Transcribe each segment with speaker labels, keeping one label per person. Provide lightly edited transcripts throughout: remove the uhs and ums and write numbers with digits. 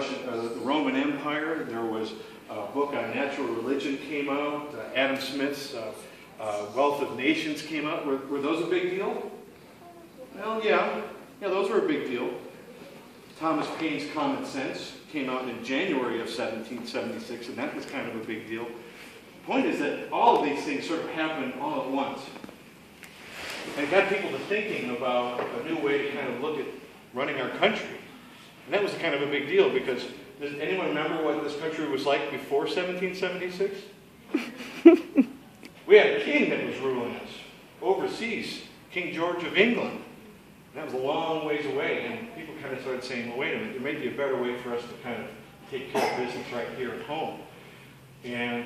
Speaker 1: the Roman Empire. There was a book on natural religion came out. Adam Smith's Wealth of Nations came out. Were those a big deal? Well, yeah, those were a big deal. Thomas Paine's Common Sense came out in January of 1776, and that was kind of a big deal. The point is that all of these things sort of happened all at once. And it got people to thinking about a new way to kind of look at running our country. And that was kind of a big deal because, does anyone remember what this country was like before 1776? We had a king that was ruling us overseas, King George of England. And that was a long ways away, and people kind of started saying, well, wait a minute, there may be a better way for us to kind of take care of business right here at home. And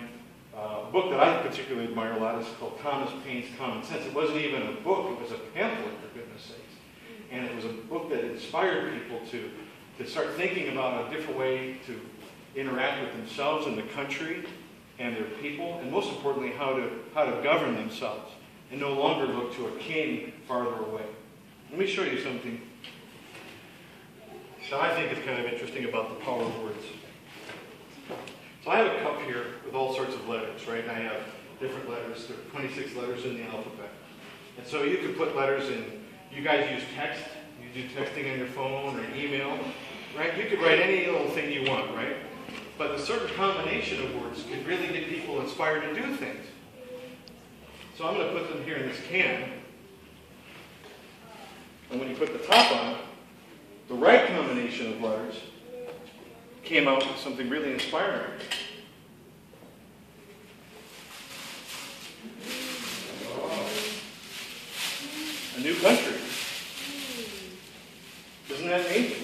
Speaker 1: a book that I particularly admire a lot is called Thomas Paine's Common Sense. It wasn't even a book, it was a pamphlet, for goodness sakes. And it was a book that inspired people to start thinking about a different way to interact with themselves and the country and their people, and most importantly, how to govern themselves and no longer look to a king farther away. Let me show you something that I think is kind of interesting about the power of words. So I have a cup here with all sorts of letters, right? And I have different letters. There are 26 letters in the alphabet. And so you could put letters in. You guys use text. You do texting on your phone or email, right? You could write any little thing you want, right? But a certain combination of words could really get people inspired to do things. So I'm going to put them here in this can. And when you put the top on, the right combination of letters came out with something really inspiring. Oh. A new country. Isn't that neat?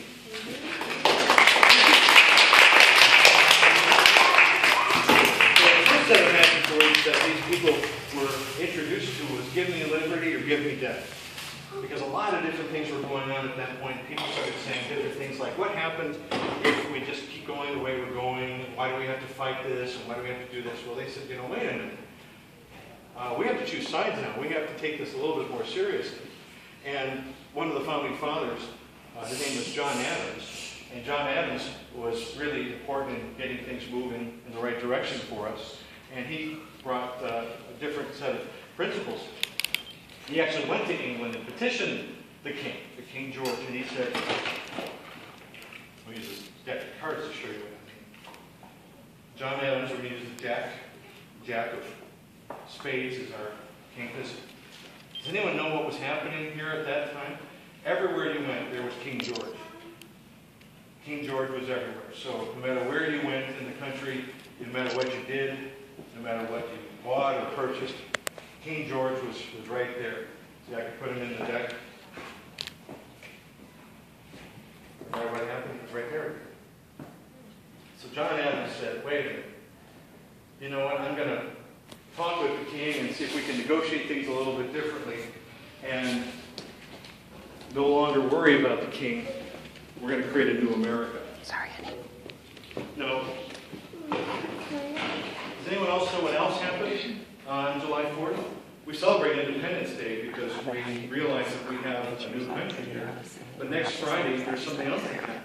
Speaker 1: The first set of magic words that these people were introduced to was give me liberty or give me death. Because a lot of different things were going on at that point. People started saying different things like, what happens if we just keep going the way we're going? Why do we have to fight this? And why do we have to do this? Well, they said, wait a minute. We have to choose sides now. We have to take this a little bit more seriously. And one of the founding fathers, his name was John Adams. And John Adams was really important in getting things moving in the right direction for us. And he brought a different set of principles. He actually went to England and petitioned the King George, and he said, we'll use this deck of cards to show you what I mean. John Adams, we're going to use the Jack of Spades is our king. Does anyone know what was happening here at that time? Everywhere you went, there was King George. King George was everywhere. So no matter where you went in the country, no matter what you did, no matter what you bought or purchased, King George was right there. See, I could put him in the deck. Right, what happened? It was right there. So John Adams said, wait a minute. You know what? I'm going to talk with the king and see if we can negotiate things a little bit differently and no longer worry about the king. We're going to create a new America.
Speaker 2: Sorry, honey.
Speaker 1: No. Does anyone else know what else happened on July 4th? We celebrate Independence Day because we realize that we have a new country here. But next Friday, there's something else that happened.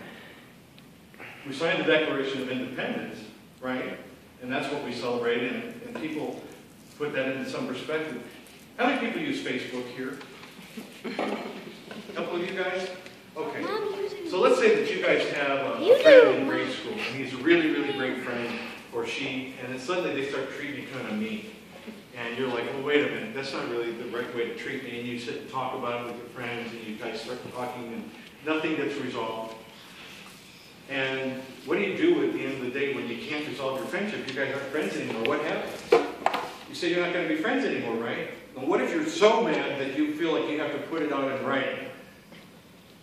Speaker 1: We signed the Declaration of Independence, right? And that's what we celebrate, and people put that into some perspective. How many people use Facebook here? A couple of you guys? Okay. So let's say that you guys have a friend in grade school, and he's a really, really great friend, or she, and then suddenly they start treating you kind of mean. And you're like, well, wait a minute, that's not really the right way to treat me. And you sit and talk about it with your friends, and you guys start talking, and nothing gets resolved. And what do you do at the end of the day when you can't resolve your friendship? You guys aren't friends anymore. What happens? You say you're not going to be friends anymore, right? And what if you're so mad that you feel like you have to put it out in writing?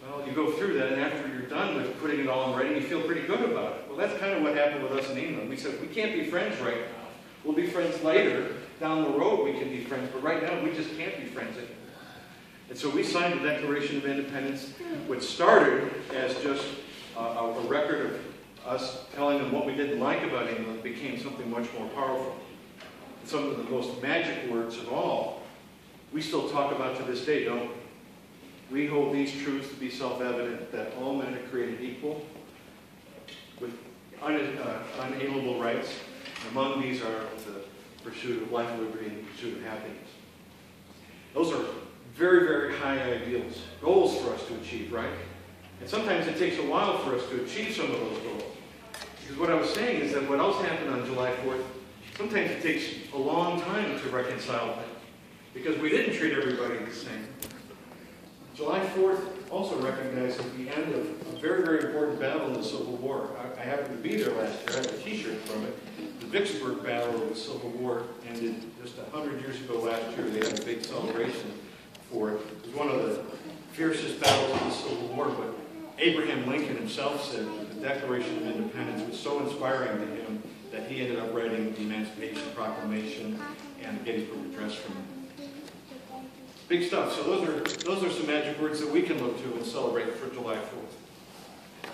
Speaker 1: Well, you go through that, and after you're done with putting it all in writing, you feel pretty good about it. Well, that's kind of what happened with us in England. We said, we can't be friends right now. We'll be friends later. Down the road, we can be friends, but right now, we just can't be friends anymore. And so we signed the Declaration of Independence, which started as just a record of us telling them what we didn't like about England, became something much more powerful. And some of the most magic words of all, we still talk about to this day, don't we? We hold these truths to be self-evident, that all men are created equal, unalienable rights. Among these are the pursuit of life, liberty, and the pursuit of happiness. Those are very, very high ideals, goals for us to achieve, right? And sometimes it takes a while for us to achieve some of those goals. Because what I was saying is that what else happened on July 4th, sometimes it takes a long time to reconcile things. Because we didn't treat everybody the same. July 4th also recognizes the end of a very, very important battle in the Civil War. I happened to be there last year. I have a t-shirt from it. The Vicksburg Battle of the Civil War ended just 100 years ago last year. They had a big celebration for it. It was one of the fiercest battles of the Civil War, but Abraham Lincoln himself said that the Declaration of Independence was so inspiring to him that he ended up writing the Emancipation Proclamation and the Gettysburg Address from it. Big stuff. So those are some magic words that we can look to and celebrate for July 4th.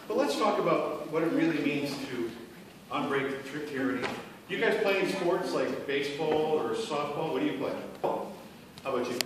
Speaker 1: But let's talk about what it really means to unbreak the tyranny. You guys play any sports like baseball or softball? What do you play? How about you?